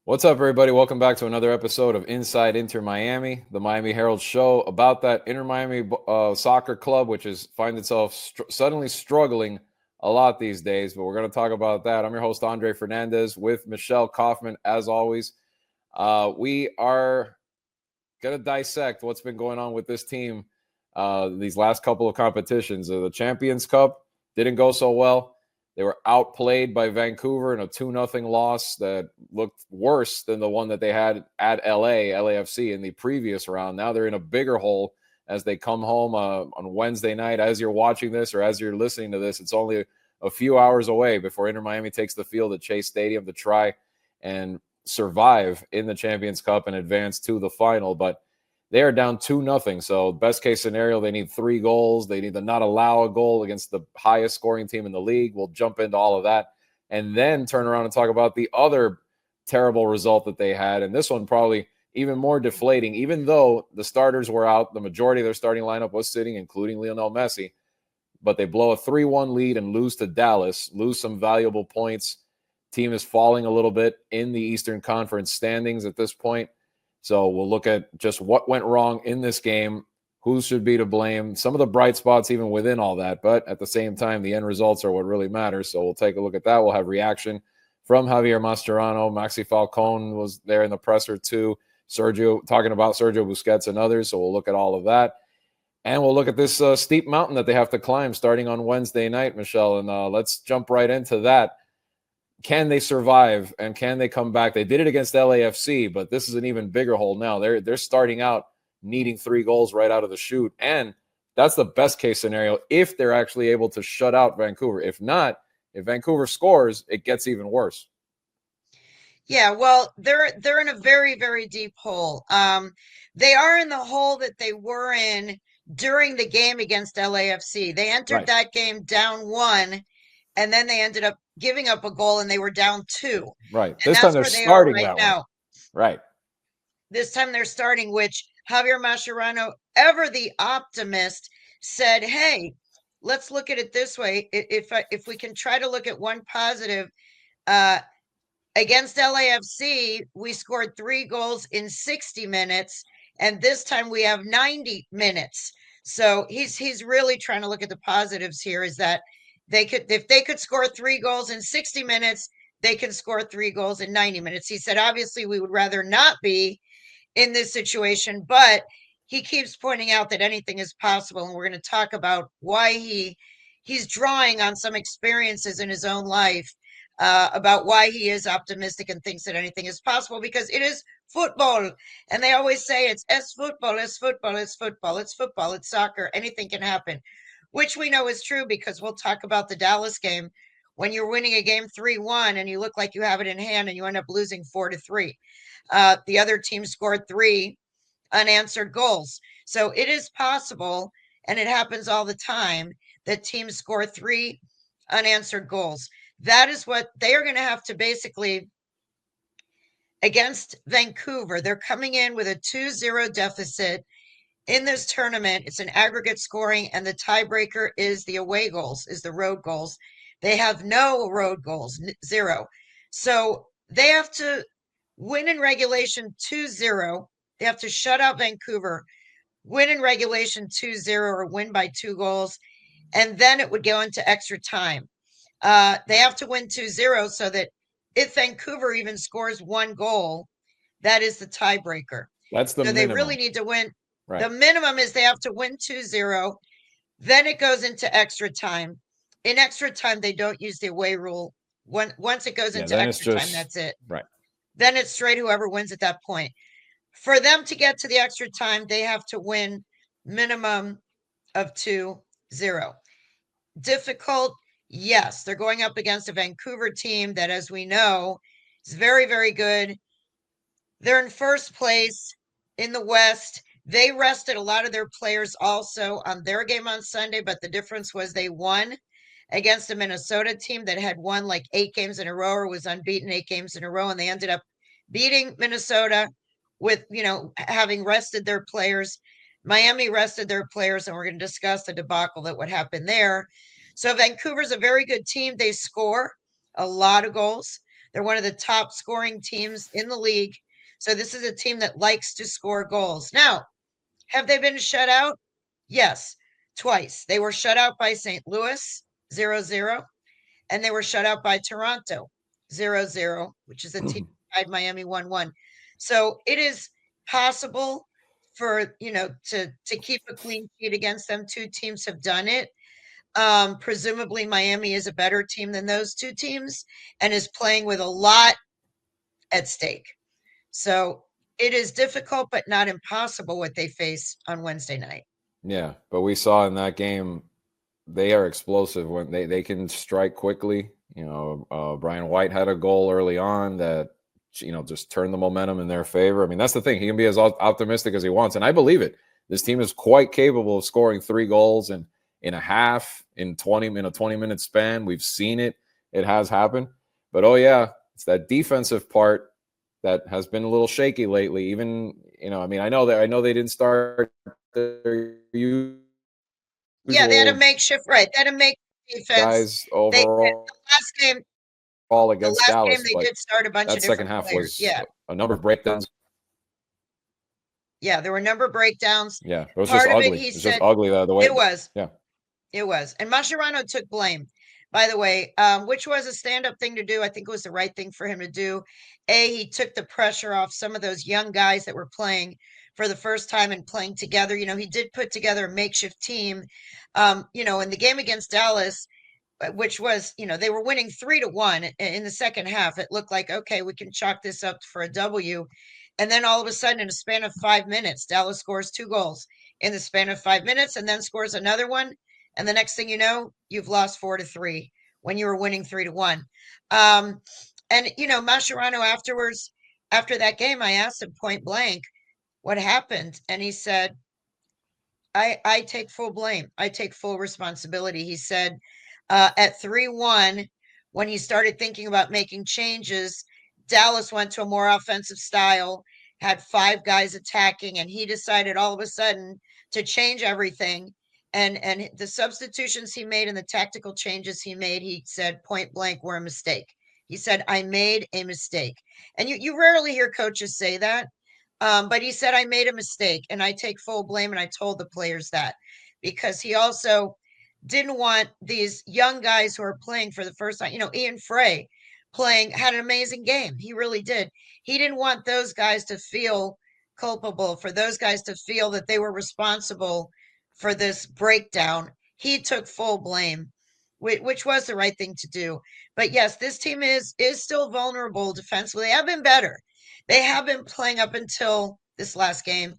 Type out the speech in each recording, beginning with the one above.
What's up, everybody? Welcome back to another episode of Inside Inter Miami, the Miami Herald show about that Inter Miami soccer club, which is find itself suddenly struggling a lot these days. But we're going to talk about that. I'm your host Andre Fernandez with Michelle Kaufman, as always. We are going to dissect what's been going on with this team these last couple of competitions. The Champions Cup didn't go so well. They were outplayed by Vancouver in a 2-0 loss that looked worse than the one that they had at LAFC in the previous round. Now they're in a bigger hole as they come home on Wednesday night. As you're watching this or as you're listening to this, it's only a few hours away before Inter Miami takes the field at Chase Stadium to try and survive in the Champions Cup and advance to the final. But they are down 2-0. So best case scenario, they need 3 goals. They need to not allow a goal against the highest scoring team in the league. We'll jump into all of that and then turn around and talk about the other terrible result that they had. And this one probably even more deflating, even though the starters were out. The majority of their starting lineup was sitting, including Lionel Messi. But they blow a 3-1 lead and lose to Dallas, lose some valuable points. Team is falling a little bit in the Eastern Conference standings at this point. So we'll look at just what went wrong in this game, who should be to blame, some of the bright spots even within all that. But at the same time, the end results are what really matters. So we'll take a look at that. We'll have reaction from Javier Mascherano. Maxi Falcone was there in the presser too. Sergio, talking about Sergio Busquets and others. So we'll look at all of that. And we'll look at this steep mountain that they have to climb starting on Wednesday night, Michelle. And let's jump right into that. Can they survive and can they come back? They did it against LAFC, but this is an even bigger hole now. They're starting out needing 3 goals right out of the chute, and that's the best case scenario if they're actually able to shut out Vancouver. If not, if Vancouver scores, it gets even worse. Yeah, well, they're in a very, very deep hole. They are in the hole that they were in during the game against LAFC. They entered Right, that game down 1, and then they ended up giving up a goal and they were down 2. right. And This time that's they're where they are starting right that way. now. Right. This time they're starting, which Javier Mascherano, ever the optimist, said, "Hey, let's look at it this way. If we can try to look at one positive, uh, against LAFC, we scored 3 goals in 60 minutes, and this time we have 90 minutes." So he's really trying to look at the positives here. Is that if they could score 3 goals in 60 minutes, they can score 3 goals in 90 minutes. He said, obviously, we would rather not be in this situation, but he keeps pointing out that anything is possible, and we're going to talk about why he's drawing on some experiences in his own life, about why he is optimistic and thinks that anything is possible, because it is football. And they always say it's football, it's football, it's football, it's football, it's soccer. Anything can happen, which we know is true because we'll talk about the Dallas game when you're winning a game 3-1 and you look like you have it in hand and you end up losing 4-3. The other team scored 3 unanswered goals. So it is possible, and it happens all the time, that teams score 3 unanswered goals. That is what they are going to have to basically, against Vancouver, they're coming in with a 2-0 deficit in this tournament. It's an aggregate scoring, and the tiebreaker is the away goals, is the road goals. They have no road goals, 0. So they have to win in regulation 2-0. They have to shut out Vancouver, win in regulation 2-0, or win by 2 goals, and then it would go into extra time. They have to win 2-0 so that if Vancouver even scores 1 goal, that is the tiebreaker. That's the So they really minimum. need to win. Right. The minimum is they have to win 2-0. Then it goes into extra time. In extra time, they don't use the away rule. Once it goes Yeah, into then it's extra time, just that's it. right. Then it's straight whoever wins at that point. For them to get to the extra time, they have to win minimum of 2-0. Difficult, yes. They're going up against a Vancouver team that, as we know, is very, very good. They're in first place in the West. They rested a lot of their players also on their game on Sunday, but the difference was they won against a Minnesota team that had won like 8 games in a row, or was unbeaten 8 games in a row, and they ended up beating Minnesota with, having rested their players. Miami rested their players, and we're going to discuss the debacle that would happen there. So Vancouver's a very good team. They score a lot of goals. They're one of the top scoring teams in the league. So this is a team that likes to score goals. Now, have they been shut out? Yes, twice. They were shut out by St. Louis 0-0, and they were shut out by Toronto 0-0, which is a team that tied Miami 1-1. So it is possible for, to keep a clean sheet against them. Two teams have done it. Presumably Miami is a better team than those two teams and is playing with a lot at stake. So it is difficult, but not impossible what they face on Wednesday night. Yeah, but we saw in that game, they are explosive when they can strike quickly. Brian White had a goal early on that, just turned the momentum in their favor. I mean, that's the thing. He can be as optimistic as he wants, and I believe it. This team is quite capable of scoring 3 goals in a half, in a 20-minute span. We've seen it. It has happened. But, oh, yeah, it's that defensive part that has been a little shaky lately. Even, I know they didn't start their usual Yeah, they had a makeshift, right? They had a makeshift defense. guys overall The against last Dallas, game they but did start a bunch that of second different half players. was Yeah. a number of breakdowns. Yeah, there were a number of breakdowns. Yeah, it was Part just of ugly. it, he It's said, just ugly the way it was. Yeah. It was. And Mascherano took blame, by the way, which was a stand-up thing to do. I think it was the right thing for him to do. He took the pressure off some of those young guys that were playing for the first time and playing together. He did put together a makeshift team. In the game against Dallas, which was, they were winning 3-1 in the second half. It looked like, okay, we can chalk this up for a W. And then all of a sudden, in a span of 5 minutes, Dallas scores 2 goals in the span of 5 minutes and then scores another one. And the next thing you know, you've lost 4-3 when you were winning 3-1. And, Mascherano afterwards, after that game, I asked him point blank what happened. And he said, I take full blame. I take full responsibility. He said, at 3-1, when he started thinking about making changes, Dallas went to a more offensive style, had 5 guys attacking, and he decided all of a sudden to change everything. And the substitutions he made and the tactical changes he made, he said point blank, were a mistake. He said, I made a mistake. And you rarely hear coaches say that. But he said, I made a mistake and I take full blame. And I told the players that because he also didn't want these young guys who are playing for the first time, Ian Frey had an amazing game. He really did. He didn't want those guys to feel culpable, for those guys to feel that they were responsible for this breakdown. He took full blame, which was the right thing to do. But yes, this team is still vulnerable defensively. They have been better. They have been playing up until this last game.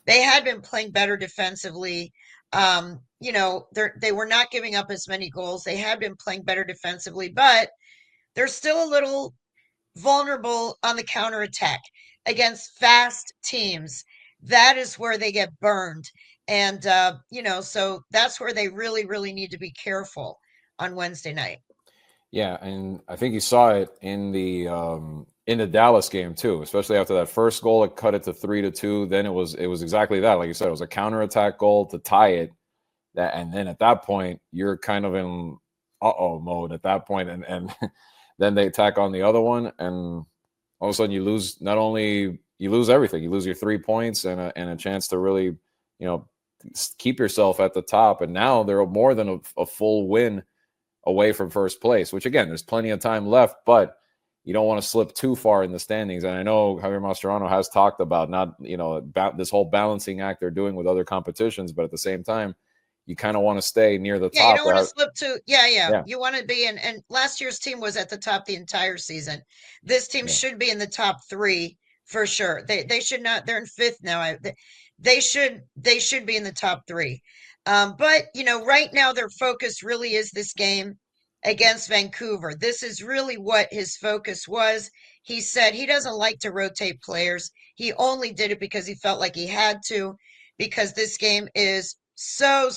They had been playing better defensively. They were not giving up as many goals. They had been playing better defensively, but they're still a little vulnerable on the counterattack against fast teams. That is where they get burned. And, so that's where they really, really need to be careful on Wednesday night. Yeah, and I think you saw it in the Dallas game too, especially after that first goal. It cut it to 3-2. Then it was exactly that. Like you said, it was a counterattack goal to tie it. And then at that point, you're kind of in uh-oh mode at that point, and then they attack on the other one, and all of a sudden you lose. Not only you lose everything, you lose your 3 points and a chance to really, keep yourself at the top. And now they're more than a full win away from first place, which again, there's plenty of time left, but you don't want to slip too far in the standings. And I know Javier Mascherano has talked about not, this whole balancing act they're doing with other competitions, but at the same time, you kind of want to stay near the top. You don't want to slip to, yeah. You want to be in, and last year's team was at the top the entire season. This team should be in the top 3 for sure. They should not, they're in 5th now. They should be in the top 3. But right now their focus really is this game against Vancouver. This is really what his focus was. He said he doesn't like to rotate players. He only did it because he felt like he had to, because this game is so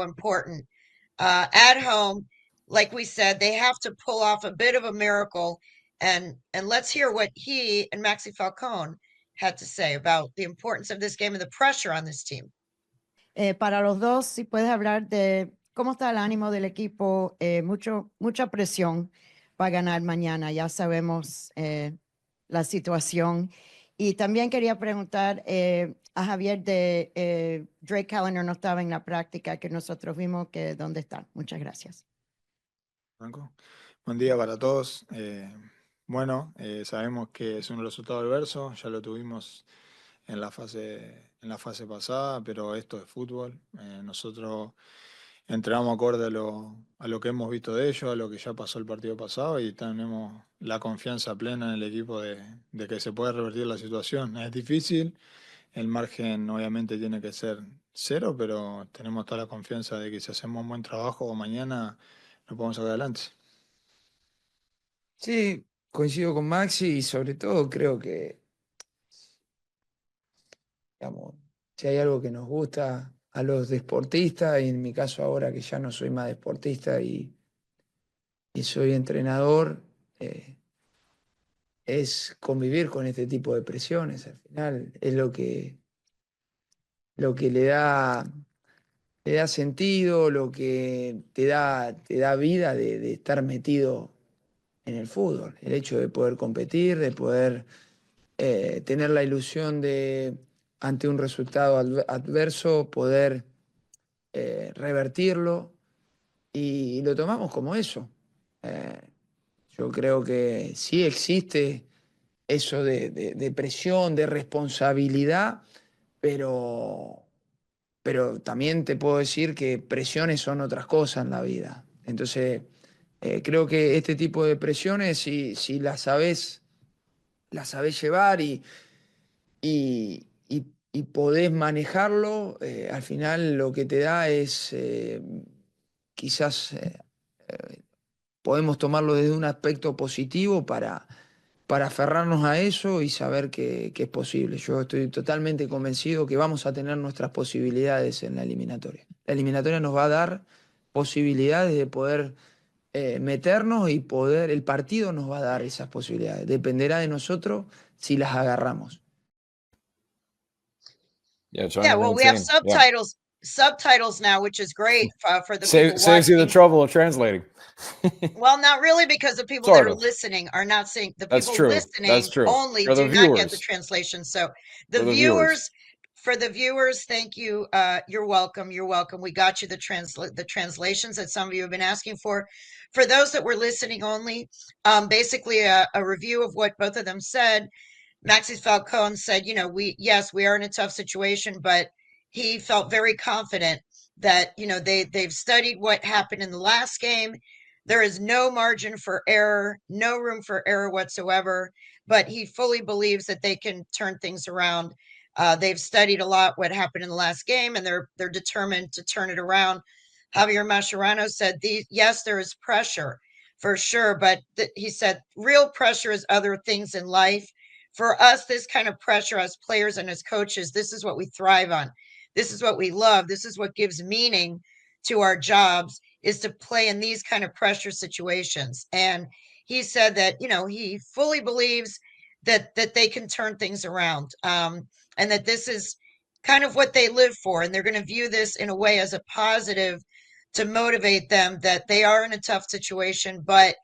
important. At home, like we said, they have to pull off a bit of a miracle. And let's hear what he and Maxi Falcone had to say about the importance of this game and the pressure on this team. Para los dos, si puedes hablar de cómo está el ánimo del equipo, mucha presión va a ganar mañana. Ya sabemos la situación. Y también quería preguntar a Javier de Drake Callender no estaba en la práctica que nosotros vimos, que dónde está. Muchas gracias. Franco. Buen día para todos. Sabemos que es un resultado adverso, ya lo tuvimos en la fase pasada, pero esto es fútbol. Nosotros entrenamos acorde a lo que hemos visto de ellos, a lo que ya pasó el partido pasado y tenemos la confianza plena en el equipo de que se puede revertir la situación. Es difícil, el margen obviamente tiene que ser cero, pero tenemos toda la confianza de que si hacemos un buen trabajo mañana lo podemos sacar adelante. Sí, coincido con Maxi y sobre todo creo que, digamos, si hay algo que nos gusta a los deportistas, y en mi caso ahora que ya no soy más deportista y soy entrenador, es convivir con este tipo de presiones. Al final es lo que le da sentido, lo que te da vida de estar metido en el fútbol. El hecho de poder competir, de poder tener la ilusión de, ante un resultado adverso, poder revertirlo y lo tomamos como eso. Eh, yo creo que sí existe eso de presión, de responsabilidad, pero, pero también te puedo decir que presiones son otras cosas en la vida. Entonces, creo que este tipo de presiones, si las sabés llevar y podés manejarlo, al final lo que te da es quizás podemos tomarlo desde un aspecto positivo para aferrarnos a eso y saber que es posible. Yo estoy totalmente convencido que vamos a tener nuestras posibilidades en la eliminatoria. La eliminatoria nos va a dar posibilidades de poder meternos y poder, el partido nos va a dar esas posibilidades. Dependerá de nosotros si las agarramos. Yeah, trying Yeah, to well, we have maintain. Yeah. subtitles now, which is great for the people Saves you the watching. trouble of translating. Well, not really, because the people that Sort are of. listening are not seeing. The That's people true. listening That's true. only For the do not get the viewers. translation. So For the viewers. for the viewers, thank you. You're welcome. You're welcome. We got you the translations that some of you have been asking for. For those that were listening only, basically a review of what both of them said. Maxis Falcone said, we are in a tough situation, but he felt very confident that, they've studied what happened in the last game. There is no margin for error, no room for error whatsoever, but he fully believes that they can turn things around. They've studied a lot what happened in the last game, and they're determined to turn it around. Javier Mascherano said, yes, there is pressure for sure, but he said real pressure is other things in life. For us, this kind of pressure as players and as coaches, this is what we thrive on. This is what we love. This is what gives meaning to our jobs, is to play in these kind of pressure situations. And he said that, he fully believes that they can turn things around, and that this is kind of what they live for. And they're going to view this in a way as a positive to motivate them, that they are in a tough situation, but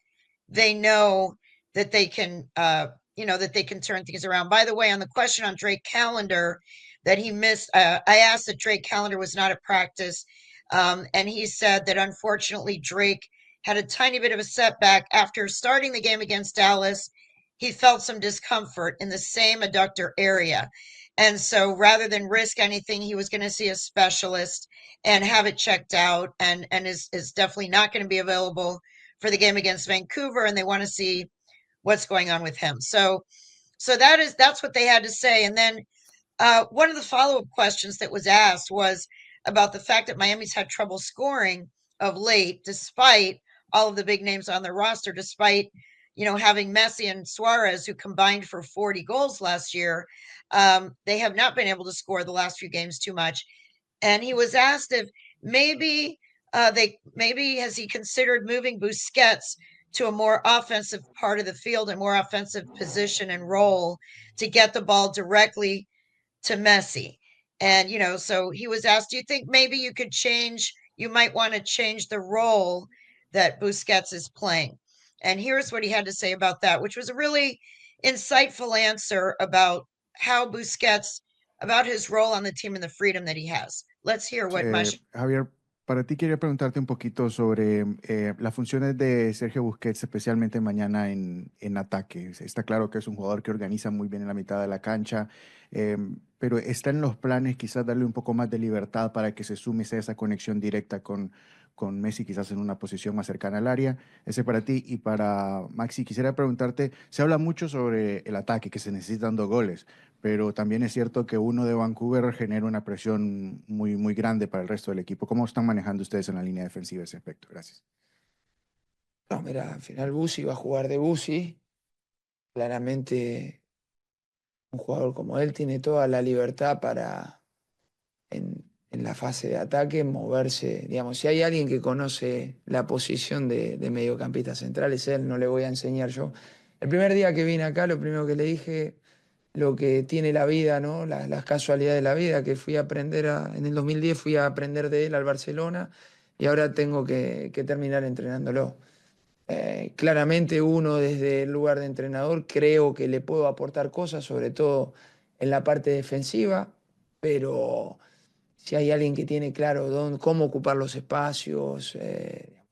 they know that they can, that they can turn things around. By the way, on the question on Drake Callender that he missed, I asked that Drake Callender was not at practice. And he said that unfortunately Drake had a tiny bit of a setback after starting the game against Dallas. He felt some discomfort in the same adductor area. And so rather than risk anything, he was going to see a specialist and have it checked out, and is definitely not going to be available for the game against Vancouver, and they want to see what's going on with him. So that's what they had to say. And then one of the follow-up questions that was asked was about the fact that Miami's had trouble scoring of late, despite all of the big names on their roster, despite having Messi and Suarez, who combined for 40 goals last year. They have not been able to score the last few games too much. And he was asked if maybe has he considered moving Busquets to a more offensive part of the field, a more offensive position and role, to get the ball directly to Messi. And so he was asked, do you think maybe you might want to change the role that Busquets is playing? And here's what he had to say about that, which was a really insightful answer about how Busquets, about his role on the team and the freedom that he has. Let's hear what Javier, para ti quería preguntarte un poquito sobre las funciones de Sergio Busquets, especialmente mañana en ataque. Está claro que es un jugador que organiza muy bien en la mitad de la cancha, pero está en los planes quizás darle un poco más de libertad para que se sume a esa conexión directa con Messi, quizás en una posición más cercana al área. Ese para ti. Y para Maxi, quisiera preguntarte, se habla mucho sobre el ataque, que se necesitan 2 goles, pero también es cierto que uno de Vancouver genera una presión muy, muy grande para el resto del equipo. ¿Cómo están manejando ustedes en la línea defensiva ese aspecto? Gracias. No, mira, al final Bussi va a jugar de Bussi. Claramente un jugador como él tiene toda la libertad para, en la fase de ataque, moverse. Digamos, si hay alguien que conoce la posición de mediocampista central, es él, no le voy a enseñar yo. El primer día que vine acá, lo primero que le dije, lo que tiene la vida, ¿no? Las casualidades de la vida, que fui a aprender, en el 2010 fui a aprender de él al Barcelona y ahora tengo que terminar entrenándolo. Claramente uno desde el lugar de entrenador creo que le puedo aportar cosas, sobre todo en la parte defensiva, pero si hay alguien que tiene claro cómo ocupar los espacios,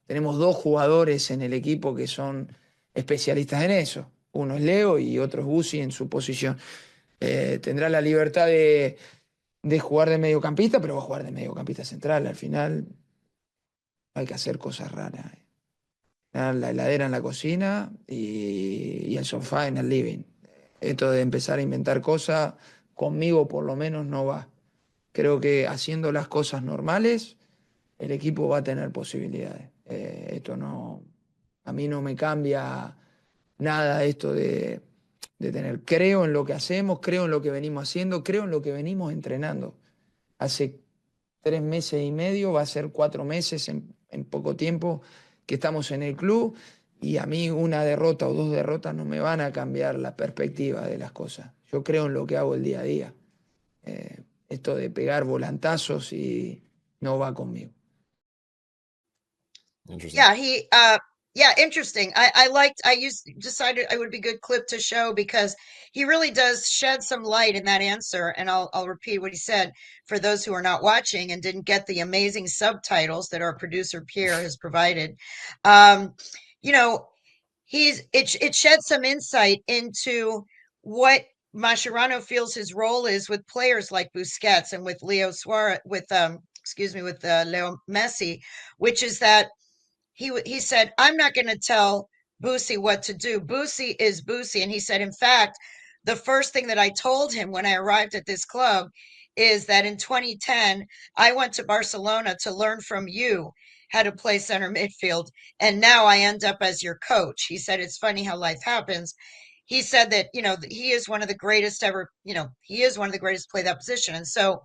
tenemos 2 jugadores en el equipo que son especialistas en eso. Uno es Leo y otro es Bussi en su posición. Tendrá la libertad de jugar de mediocampista, pero va a jugar de mediocampista central. Al final hay que hacer cosas raras. La heladera en la cocina y el sofá en el living. Esto de empezar a inventar cosas, conmigo por lo menos no va. Creo que haciendo las cosas normales, el equipo va a tener posibilidades. Esto no, a mí no me cambia nada esto de tener. Creo en lo que hacemos, creo en lo que venimos haciendo, creo en lo que venimos entrenando. Hace 3 meses y medio, va a ser 4 meses en poco tiempo que estamos en el club y a mí una derrota o 2 derrotas no me van a cambiar la perspectiva de las cosas. Yo creo en lo que hago el día a día. Esto de pegar volantazos y no va conmigo. Interesting. Yeah, interesting. Decided I would be a good clip to show because he really does shed some light in that answer. And I'll repeat what he said for those who are not watching and didn't get the amazing subtitles that our producer Pierre has provided. You know, it sheds some insight into what Mascherano feels his role is with players like Busquets and with Leo Suarez, with Leo Messi, which is that he said, I'm not going to tell Boosie what to do. Boosie is Boosie. And he said, in fact, the first thing that I told him when I arrived at this club is that in 2010, I went to Barcelona to learn from you how to play center midfield. And now I end up as your coach. He said, it's funny how life happens. He said that, he is one of the greatest ever, he is one of the greatest to play that position. And so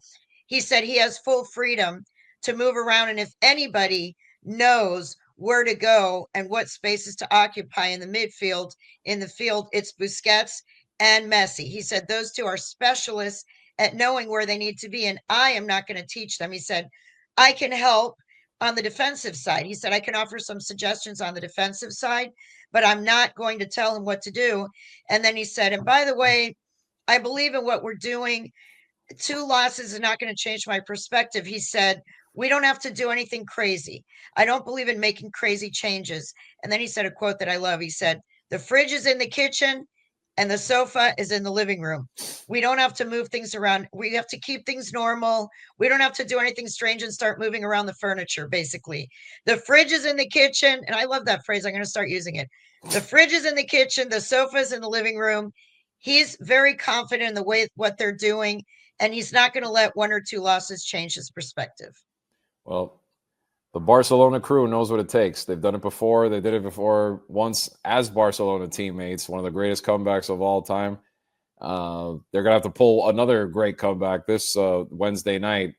he said he has full freedom to move around. And if anybody knows where to go and what spaces to occupy in the field, it's Busquets and Messi. He said those two are specialists at knowing where they need to be, and I am not going to teach them. He said, I can help on the defensive side. He said, I can offer some suggestions on the defensive side, but I'm not going to tell him what to do. And then he said, and by the way, I believe in what we're doing. 2 losses is not going to change my perspective. He said, we don't have to do anything crazy. I don't believe in making crazy changes. And then he said a quote that I love. He said, the fridge is in the kitchen and the sofa is in the living room. We don't have to move things around. We have to keep things normal. We don't have to do anything strange and start moving around the furniture, basically. The fridge is in the kitchen. And I love that phrase. I'm going to start using it. The fridge is in the kitchen. The sofa is in the living room. He's very confident in the way what they're doing. And he's not going to let 1 or 2 losses change his perspective. Well, the Barcelona crew knows what it takes. They've done it before. They did it before once as Barcelona teammates, one of the greatest comebacks of all time. They're going to have to pull another great comeback this Wednesday night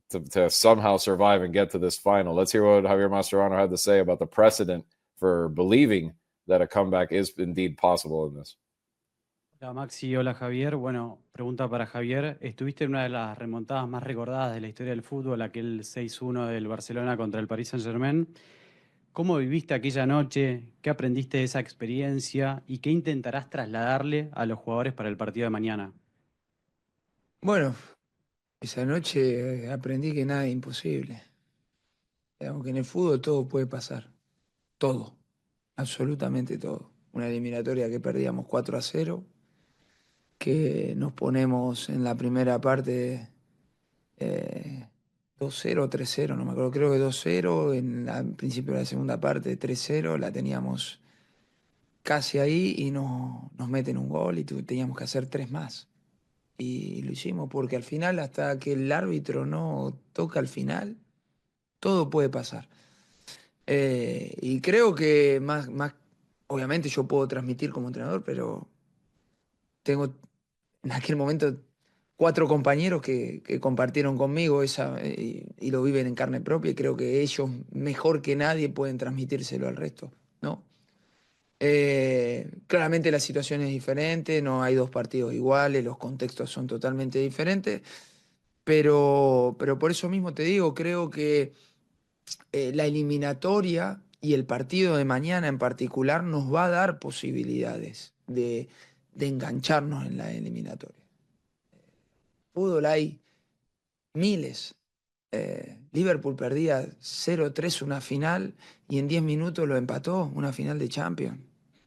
to somehow survive and get to this final. Let's hear what Javier Mascherano had to say about the precedent for believing that a comeback is indeed possible in this. Hola Maxi, hola Javier. Bueno, pregunta para Javier. Estuviste en una de las remontadas más recordadas de la historia del fútbol, aquel 6-1 del Barcelona contra el Paris Saint-Germain. ¿Cómo viviste aquella noche? ¿Qué aprendiste de esa experiencia? ¿Y qué intentarás trasladarle a los jugadores para el partido de mañana? Bueno, esa noche aprendí que nada es imposible. Digamos que en el fútbol todo puede pasar. Todo. Absolutamente todo. Una eliminatoria que perdíamos 4-0, que nos ponemos en la primera parte 2-0 o 3-0, no me acuerdo, creo que 2-0, al principio de la segunda parte 3-0, la teníamos casi ahí y nos meten un gol y teníamos que hacer 3 más. Y lo hicimos porque al final, hasta que el árbitro no toca al final, todo puede pasar. Y creo que obviamente yo puedo transmitir como entrenador, pero tengo en aquel momento 4 compañeros que compartieron conmigo y lo viven en carne propia, y creo que ellos mejor que nadie pueden transmitírselo al resto, ¿no? Claramente la situación es diferente, no hay 2 partidos iguales, los contextos son totalmente diferentes, pero por eso mismo te digo, creo que la eliminatoria y el partido de mañana en particular nos va a dar posibilidades de engancharnos en la eliminatoria. Fútbol hay miles. Liverpool perdía 0-3 una final y en 10 minutos lo empató, una final de Champions,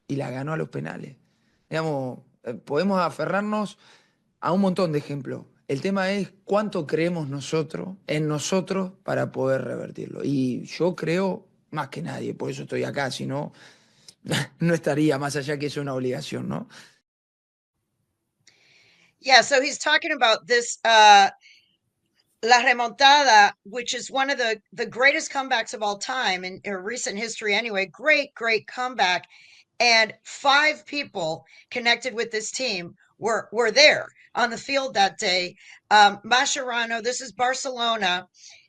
y la ganó a los penales. Digamos, podemos aferrarnos a un montón de ejemplos. El tema es cuánto creemos nosotros en nosotros para poder revertirlo. Y yo creo más que nadie, por eso estoy acá, si no, no estaría, más allá que es una obligación, ¿no? Yeah, so he's talking about this La Remontada, which is one of the greatest comebacks of all time in recent history anyway. Great comeback. And 5 people connected with this team were there on the field that day. Mascherano, this is Barcelona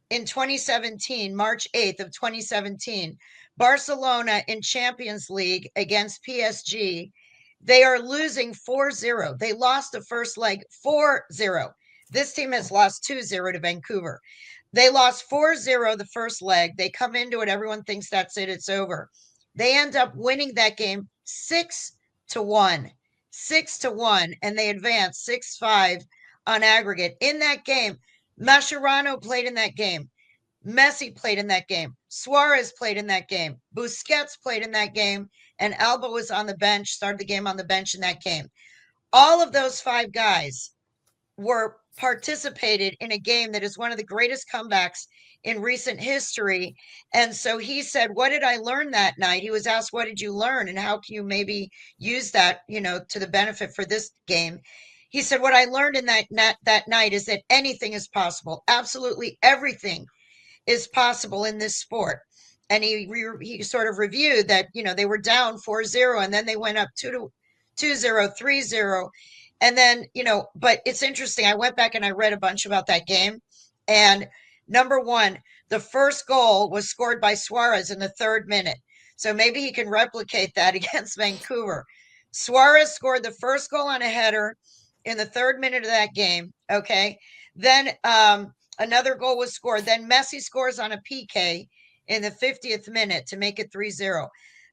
in 2017, March 8th of 2017. Barcelona in Champions League against PSG. They are losing 4-0. They lost the first leg 4-0. This team has lost 2-0 to Vancouver. They lost 4-0 the first leg. They come into it. Everyone thinks that's it. It's over. They end up winning that game 6-1, 6-1, and they advance 6-5 on aggregate. In that game, Mascherano played in that game. Messi played in that game. Suarez played in that game. Busquets played in that game. And Alba was on the bench, started the game on the bench in that game. All of those 5 guys were participated in a game that is one of the greatest comebacks in recent history. And so he said, what did I learn that night? He was asked, what did you learn? And how can you maybe use that, to the benefit for this game? He said, what I learned in that night is that anything is possible. Absolutely everything is possible in this sport. And he sort of reviewed that, they were down 4-0 and then they went up 2-0, 3-0. And then, but it's interesting. I went back and I read a bunch about that game. And number one, the first goal was scored by Suarez in the 3rd minute. So maybe he can replicate that against Vancouver. Suarez scored the first goal on a header in the 3rd minute of that game. Okay. Then another goal was scored. Then Messi scores on a PK in the 50th minute to make it 3-0.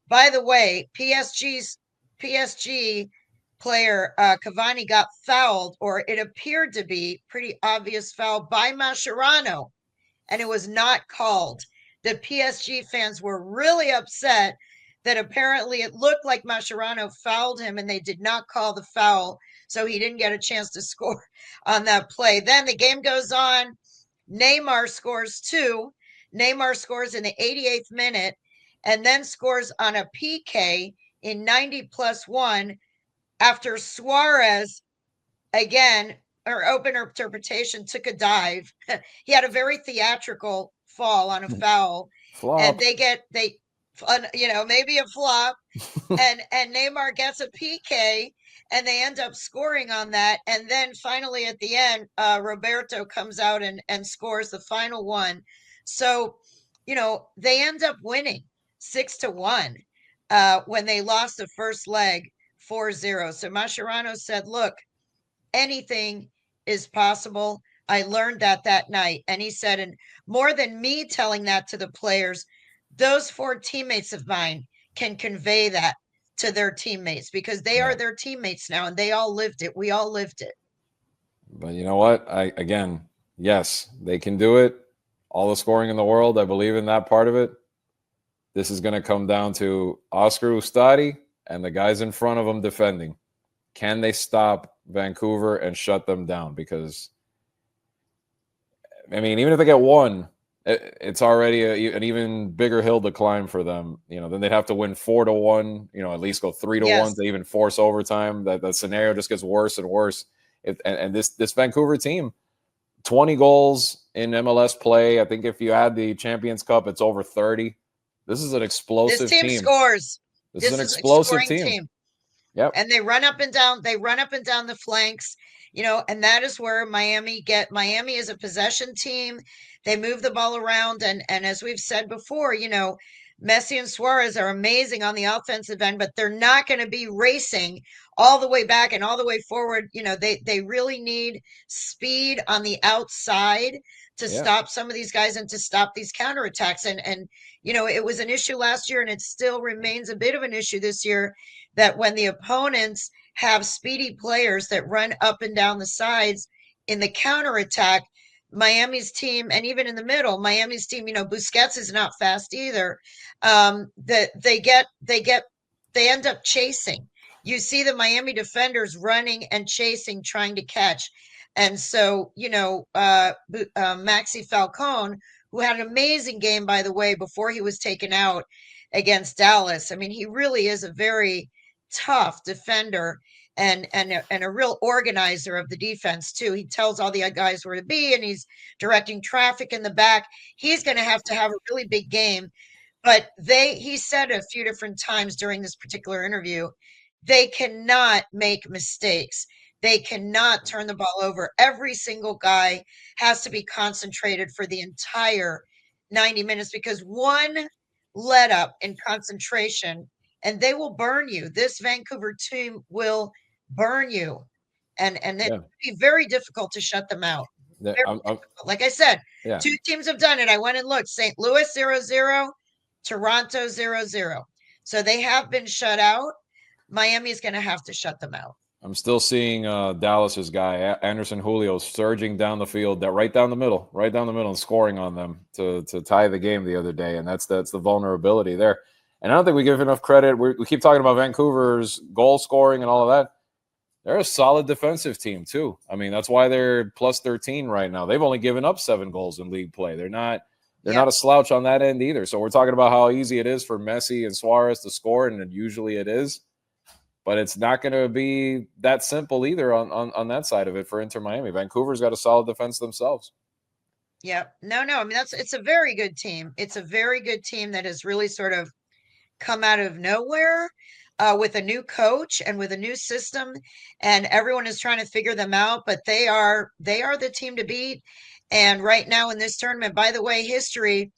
By the way, PSG player Cavani got fouled, or it appeared to be pretty obvious foul by Mascherano, and it was not called. The PSG fans were really upset that apparently it looked like Mascherano fouled him and they did not call the foul, so he didn't get a chance to score on that play. Then the game goes on. Neymar scores 2. Neymar scores in the 88th minute and then scores on a PK in 90+1 after Suarez, again, or open interpretation, took a dive. He had a very theatrical fall on a foul. Flop. And maybe a flop. and Neymar gets a PK and they end up scoring on that. And then finally at the end, Roberto comes out and scores the final one. So, they end up winning 6-1 when they lost the first leg 4-0. So Mascherano said, look, anything is possible. I learned that night. And he said, and more than me telling that to the players, those 4 teammates of mine can convey that to their teammates because they are their teammates now and they all lived it. We all lived it. But you know what? Again, yes, they can do it. All the scoring in the world, I believe in that part of it. This is going to come down to Oscar Ustadi and the guys in front of him defending. Can they stop Vancouver and shut them down? Because, I mean, even if they get one, it's already an even bigger hill to climb for them. You know, then they'd have to win 4-1. You know, at least go 3-1 to even force overtime. That scenario just gets worse and worse. And this Vancouver team, 20 goals in MLS play. I think if you add the Champions Cup, it's over 30. This is an explosive team. team. Scores. This is an explosive team. Yep. And they run up and down. They run up and down the flanks, you know, and that is where Miami is a possession team. They move the ball around. And as we've said before, you know, Messi and Suarez are amazing on the offensive end, but they're not going to be racing all the way back and all the way forward. You know, they really need speed on the outside to stop some of these guys and to stop these counterattacks. And, you know, it was an issue last year and it still remains a bit of an issue this year that when the opponents have speedy players that run up and down the sides in the counterattack, Miami's team, and even in the middle, Miami's team, you know, Busquets is not fast either. That they end up chasing. You see the Miami defenders running and chasing, trying to catch. And so, you know, Maxi Falcone, who had an amazing game, by the way, before he was taken out against Dallas. I mean, he really is a very tough defender and a real organizer of the defense too. He tells all the guys where to be and he's directing traffic in the back. He's going to have a really big game. But he said a few different times during this particular interview, they cannot make mistakes. They cannot turn the ball over. Every single guy has to be concentrated for the entire 90 minutes because one let up in concentration and they will burn you. This Vancouver team will burn you. And it would be very difficult to shut them out. Like I said, 2 teams have done it. I went and looked. St. Louis 0-0, Toronto 0-0. So they have been shut out. Miami is going to have to shut them out. I'm still seeing Dallas's guy, Anderson Julio, surging down the field, right down the middle, and scoring on them to tie the game the other day. And that's the vulnerability there. And I don't think we give enough credit. We keep talking about Vancouver's goal scoring and all of that. They're a solid defensive team, too. I mean, that's why they're plus 13 right now. They've only given up 7 goals in league play. They're not a slouch on that end either. So we're talking about how easy it is for Messi and Suarez to score, and usually it is. But it's not going to be that simple either on that side of it for Inter Miami. Vancouver's got a solid defense themselves. Yeah. No. I mean, it's a very good team. It's a very good team that has really sort of come out of nowhere with a new coach and with a new system. And everyone is trying to figure them out. But they are the team to beat. And right now in this tournament, by the way, history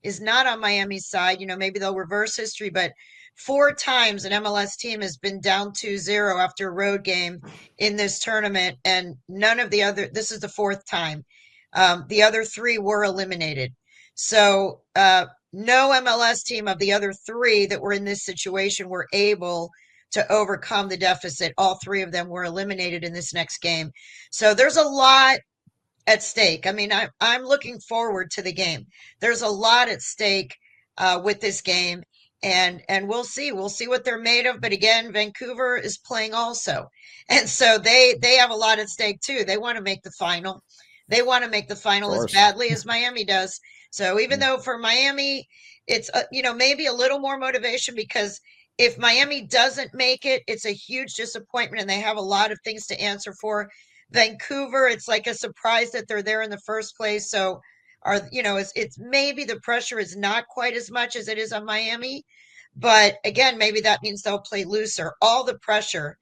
is not on Miami's side. You know, maybe they'll reverse history, but 4 times an MLS team has been down 2-0 after a road game in this tournament, and this is the 4th time. The other 3 were eliminated. So no MLS team of the other 3 that were in this situation were able to overcome the deficit. All 3 of them were eliminated in this next game. So there's a lot at stake. I mean, I'm looking forward to the game. There's a lot at stake with this game. And we'll see what they're made of. But again, Vancouver is playing also. And so they have a lot at stake too. They want to make the final. They want to make the final as badly as Miami does. So even though for Miami, it's, maybe a little more motivation because if Miami doesn't make it, it's a huge disappointment and they have a lot of things to answer for. Vancouver, it's like a surprise that they're there in the first place. So it's maybe the pressure is not quite as much as it is on Miami, but again, maybe that means they'll play looser. All the pressure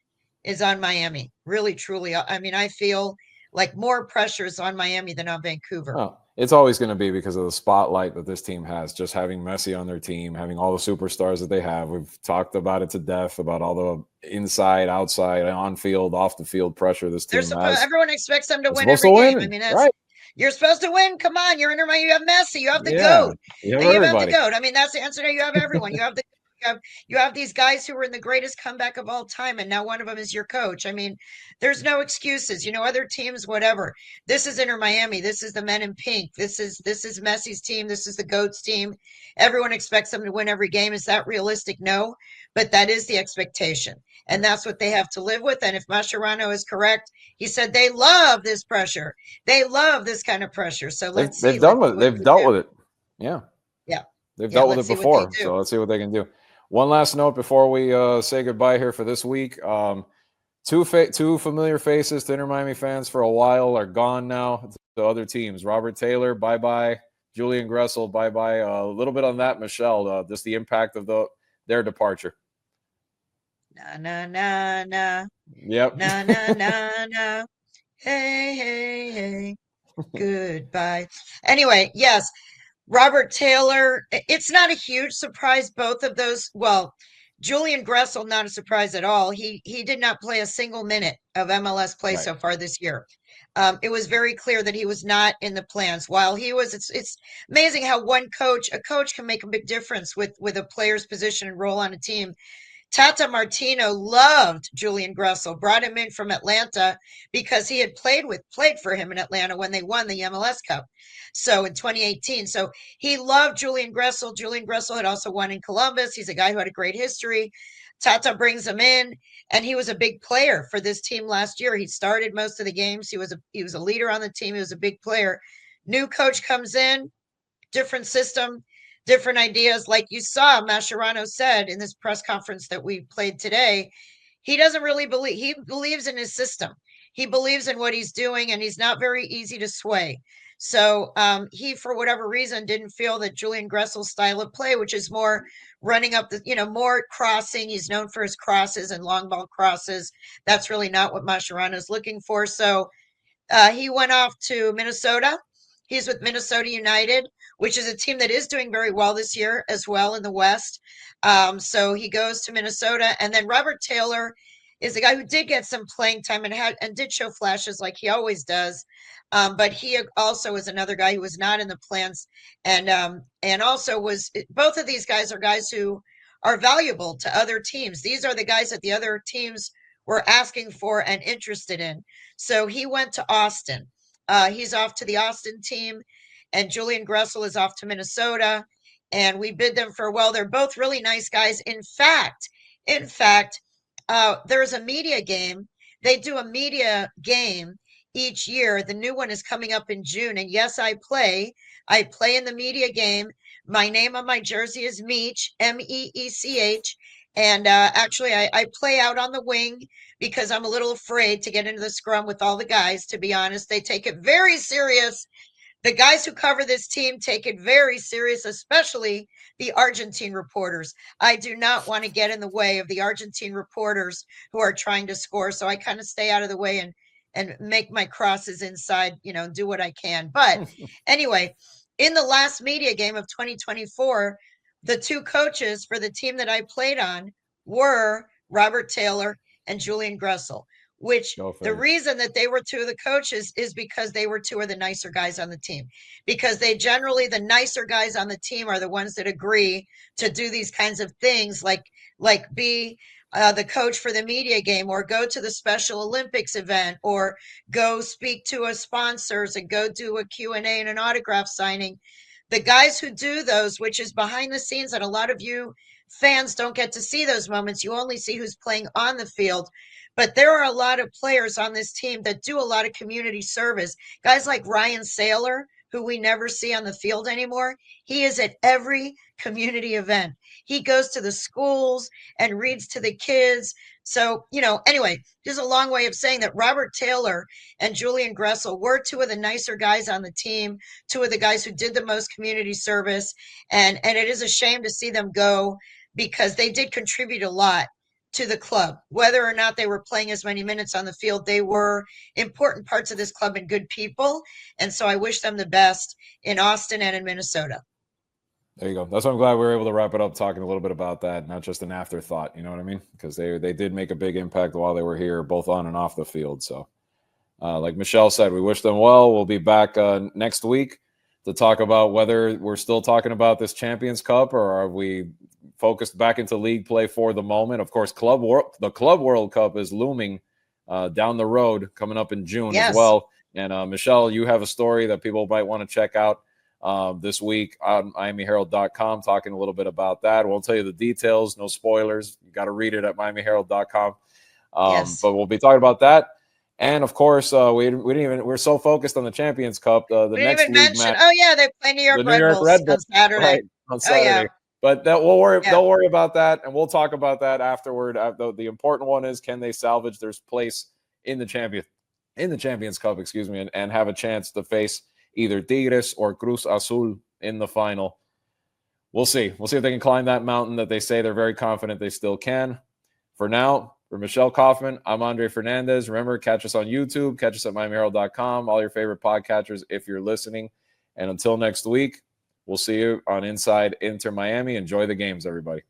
is on Miami, really, truly. I mean, I feel like more pressure is on Miami than on Vancouver. Well, it's always going to be because of the spotlight that this team has, just having Messi on their team, having all the superstars that they have. We've talked about it to death, about all the inside, outside, on field, off the field pressure this team has. Everyone expects them to win every game. I mean, that's right. You're supposed to win. Come on, you're Inter Miami. You have Messi. You have the Yeah, GOAT. you have You have the everybody. GOAT. I mean, that's the answer. You have everyone. You have these guys who were in the greatest comeback of all time, and now one of them is your coach. I mean, there's no excuses. Other teams, whatever. This is Inter Miami. This is the men in pink. This is Messi's team. This is the GOAT's team. Everyone expects them to win every game. Is that realistic? No, but that is the expectation, and that's what they have to live with. And if Mascherano is correct, he said they love this pressure. They love this kind of pressure. So let's see. They've done with it. They've dealt with it. Yeah. Yeah. They've Yeah, dealt with let's it see what they before. do. So let's see what they can do. One last note before we say goodbye here for this week. Two familiar faces to Inter Miami fans for a while are gone now to other teams. Robert Taylor, bye-bye. Julian Gressel, bye-bye. A little bit on that, Michelle, just the impact of their departure. Na, na, na, na. Yep. Na, na, na, na. Hey, hey, hey. Goodbye. Anyway, yes, Robert Taylor. It's not a huge surprise, both of those. Well, Julian Gressel, not a surprise at all. He did not play a single minute of MLS play so far this year. It was very clear that he was not in the plans. While he was, it's amazing how a coach can make a big difference with a player's position and role on a team. Tata Martino loved Julian Gressel, brought him in from Atlanta because he had played for him in Atlanta when they won the MLS Cup. So in 2018. So he loved Julian Gressel. Julian Gressel had also won in Columbus. He's a guy who had a great history. Tata brings him in, and he was a big player for this team last year. He started most of the games. He was a leader on the team. He was a big player. New coach comes in, different system, different ideas. Like you saw, Mascherano said in this press conference that we played today, he doesn't really believe, he believes in his system. He believes in what he's doing, and he's not very easy to sway. So he, for whatever reason, didn't feel that Julian Gressel's style of play, which is more running up more crossing. He's known for his crosses and long ball crosses. That's really not what Mascherano is looking for. So he went off to Minnesota. He's with Minnesota United, which is a team that is doing very well this year as well in the West. So he goes to Minnesota. And then Robert Taylor is a guy who did get some playing time and did show flashes like he always does. But he also is another guy who was not in the plans. And also both of these guys are guys who are valuable to other teams. These are the guys that the other teams were asking for and interested in. So he went to Austin. He's off to the Austin team, and Julian Gressel is off to Minnesota. And we bid them farewell. They're both really nice guys. In fact, there's a media game. They do a media game each year. The new one is coming up in June. And yes, I play in the media game. My name on my jersey is Meech, Meech. And actually, I play out on the wing because I'm a little afraid to get into the scrum with all the guys, to be honest. They take it very serious. The guys who cover this team take it very serious, especially the Argentine reporters. I do not want to get in the way of the Argentine reporters who are trying to score. So I kind of stay out of the way and make my crosses inside, do what I can. But anyway, in the last media game of 2024, the two coaches for the team that I played on were Robert Taylor and Julian Gressel, which the reason that they were two of the coaches is because they were two of the nicer guys on the team. Because the nicer guys on the team are the ones that agree to do these kinds of things, like be the coach for the media game, or go to the Special Olympics event, or go speak to a sponsors and go do a Q&A and an autograph signing. The guys who do those, which is behind the scenes, and a lot of you fans don't get to see those moments. You only see who's playing on the field. But there are a lot of players on this team that do a lot of community service. Guys like Ryan Saylor, who we never see on the field anymore. He is at every community event. He goes to the schools and reads to the kids. So, anyway, there's a long way of saying that Robert Taylor and Julian Gressel were two of the nicer guys on the team, two of the guys who did the most community service. And it is a shame to see them go, because they did contribute a lot to the club. Whether or not they were playing as many minutes on the field, they were important parts of this club and good people. And so I wish them the best in Austin and in Minnesota. There you go. That's why I'm glad we were able to wrap it up talking a little bit about that, not just an afterthought, you know what I mean? Because they did make a big impact while they were here, both on and off the field. So like Michelle said, we wish them well. We'll be back next week to talk about whether we're still talking about this Champions Cup or are we focused back into league play for the moment. Of course, the Club World Cup is looming down the road, coming up in June as well. And Michelle, you have a story that people might want to check out this week on MiamiHerald.com, talking a little bit about that. Won't tell you the details, no spoilers. You got to read it at MiamiHerald.com. But we'll be talking about that. And of course, we're so focused on the Champions Cup. The We next didn't even league mention. match, Oh yeah, they play New York Red Bulls on Saturday. right, on Saturday. yeah. But that we'll worry. Don't worry about that, and we'll talk about that afterward. The important one is, can they salvage their place in the Champions Cup, excuse me, and have a chance to face either Tigres or Cruz Azul in the final. We'll see. We'll see if they can climb that mountain that they say they're very confident they still can. For now, for Michelle Kaufman, I'm Andre Fernandez. Remember, catch us on YouTube, catch us at MiamiHerald.com, all your favorite podcatchers if you're listening. And until next week, we'll see you on Inside Inter Miami. Enjoy the games, everybody.